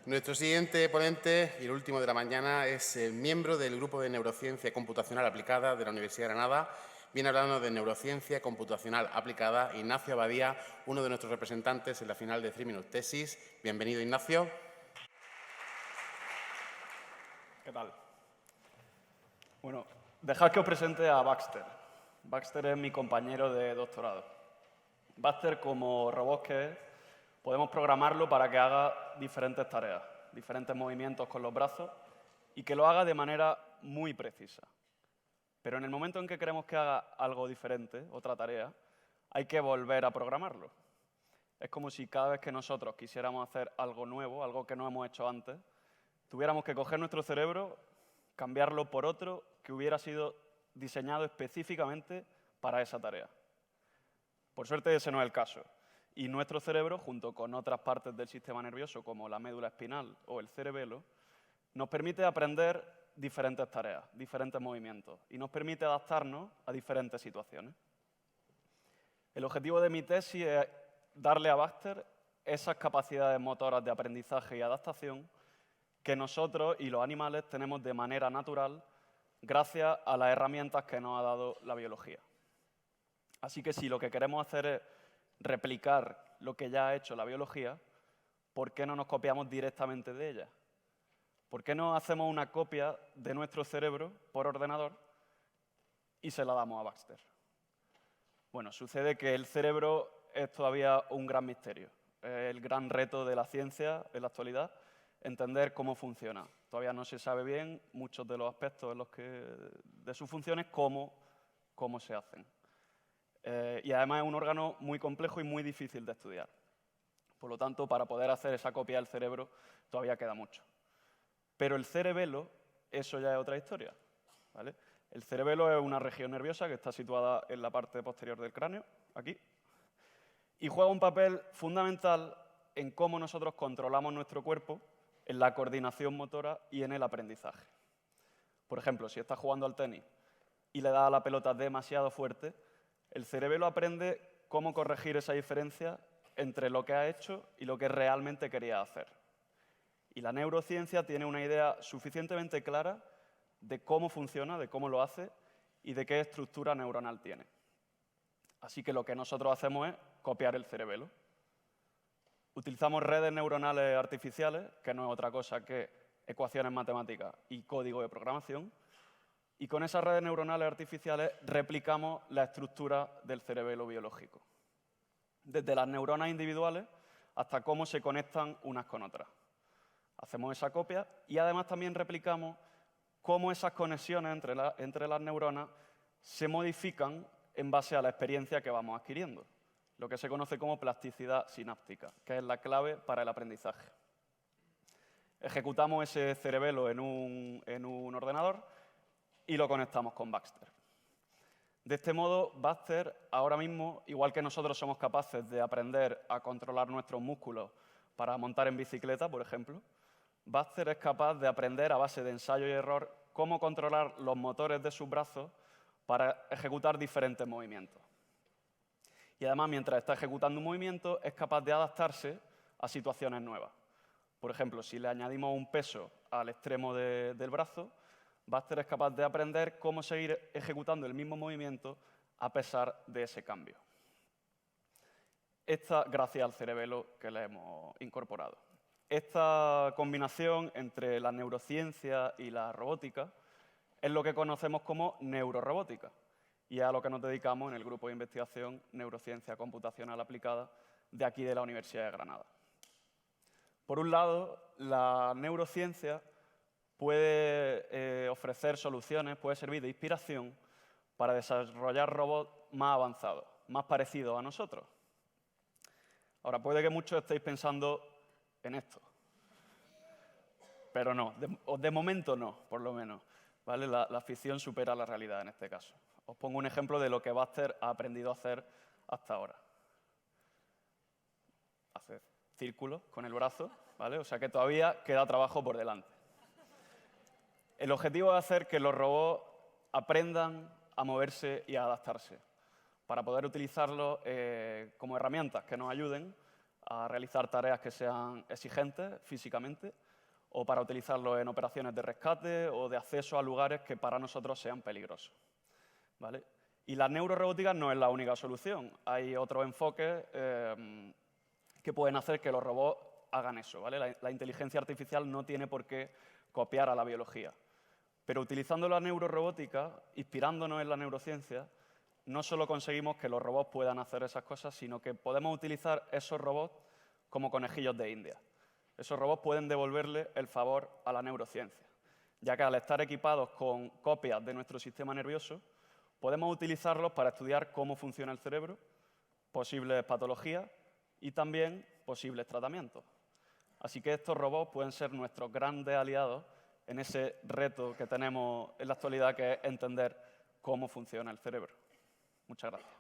Nuestro siguiente ponente y el último de la mañana es el miembro del Grupo de Neurociencia Computacional Aplicada de la Universidad de Granada. Viene hablando de neurociencia computacional aplicada, Ignacio Abadía, uno de nuestros representantes en la final de 3 Minute Thesis. Bienvenido, Ignacio. ¿Qué tal? Bueno, dejad que os presente a Baxter. Baxter es mi compañero de doctorado. Baxter, como robot que es, podemos programarlo para que haga diferentes tareas, diferentes movimientos con los brazos y que lo haga de manera muy precisa. Pero en el momento en que queremos que haga algo diferente, otra tarea, hay que volver a programarlo. Es como si cada vez que nosotros quisiéramos hacer algo nuevo, algo que no hemos hecho antes, tuviéramos que coger nuestro cerebro, cambiarlo por otro que hubiera sido diseñado específicamente para esa tarea. Por suerte ese no es el caso. Y nuestro cerebro, junto con otras partes del sistema nervioso, como la médula espinal o el cerebelo, nos permite aprender diferentes tareas, diferentes movimientos, y nos permite adaptarnos a diferentes situaciones. El objetivo de mi tesis es darle a Baxter esas capacidades motoras de aprendizaje y adaptación que nosotros y los animales tenemos de manera natural gracias a las herramientas que nos ha dado la biología. Así que si lo que queremos hacer es replicar lo que ya ha hecho la biología, ¿por qué no nos copiamos directamente de ella? ¿Por qué no hacemos una copia de nuestro cerebro por ordenador y se la damos a Baxter? Bueno, sucede que el cerebro es todavía un gran misterio. Es el gran reto de la ciencia en la actualidad, entender cómo funciona. Todavía no se sabe bien muchos de los aspectos de sus funciones, cómo se hacen. Y además es un órgano muy complejo y muy difícil de estudiar. Por lo tanto, para poder hacer esa copia del cerebro todavía queda mucho. Pero el cerebelo, eso ya es otra historia, ¿vale? El cerebelo es una región nerviosa que está situada en la parte posterior del cráneo, aquí, y juega un papel fundamental en cómo nosotros controlamos nuestro cuerpo, en la coordinación motora y en el aprendizaje. Por ejemplo, si estás jugando al tenis y le das a la pelota demasiado fuerte, el cerebelo aprende cómo corregir esa diferencia entre lo que ha hecho y lo que realmente quería hacer. Y la neurociencia tiene una idea suficientemente clara de cómo funciona, de cómo lo hace y de qué estructura neuronal tiene. Así que lo que nosotros hacemos es copiar el cerebelo. Utilizamos redes neuronales artificiales, que no es otra cosa que ecuaciones matemáticas y código de programación, y con esas redes neuronales artificiales replicamos la estructura del cerebelo biológico, desde las neuronas individuales hasta cómo se conectan unas con otras. Hacemos esa copia y además también replicamos cómo esas conexiones entre las neuronas se modifican en base a la experiencia que vamos adquiriendo, lo que se conoce como plasticidad sináptica, que es la clave para el aprendizaje. Ejecutamos ese cerebelo en un ordenador y lo conectamos con Baxter. De este modo, Baxter, ahora mismo, igual que nosotros somos capaces de aprender a controlar nuestros músculos para montar en bicicleta, por ejemplo, Baxter es capaz de aprender a base de ensayo y error cómo controlar los motores de sus brazos para ejecutar diferentes movimientos. Y además, mientras está ejecutando un movimiento, es capaz de adaptarse a situaciones nuevas. Por ejemplo, si le añadimos un peso al extremo del brazo, Baxter es capaz de aprender cómo seguir ejecutando el mismo movimiento a pesar de ese cambio. Gracias al cerebelo que le hemos incorporado. Esta combinación entre la neurociencia y la robótica es lo que conocemos como neurorobótica y es a lo que nos dedicamos en el grupo de investigación Neurociencia Computacional Aplicada de aquí de la Universidad de Granada. Por un lado, la neurociencia puede ofrecer soluciones, puede servir de inspiración para desarrollar robots más avanzados, más parecidos a nosotros. Ahora, puede que muchos estéis pensando en esto, pero no, de momento no, por lo menos, ¿vale? La ficción supera la realidad en este caso. Os pongo un ejemplo de lo que Baxter ha aprendido a hacer hasta ahora. Hacer círculos con el brazo, ¿vale? O sea que todavía queda trabajo por delante. El objetivo es hacer que los robots aprendan a moverse y a adaptarse, para poder utilizarlos como herramientas que nos ayuden a realizar tareas que sean exigentes físicamente o para utilizarlo en operaciones de rescate o de acceso a lugares que para nosotros sean peligrosos, ¿vale? Y la neurorobótica no es la única solución. Hay otros enfoques que pueden hacer que los robots hagan eso, ¿vale? La inteligencia artificial no tiene por qué copiar a la biología. Pero utilizando la neurorobótica, inspirándonos en la neurociencia, no solo conseguimos que los robots puedan hacer esas cosas, sino que podemos utilizar esos robots como conejillos de India. Esos robots pueden devolverle el favor a la neurociencia, ya que al estar equipados con copias de nuestro sistema nervioso, podemos utilizarlos para estudiar cómo funciona el cerebro, posibles patologías y también posibles tratamientos. Así que estos robots pueden ser nuestros grandes aliados en ese reto que tenemos en la actualidad, que es entender cómo funciona el cerebro. Muchas gracias.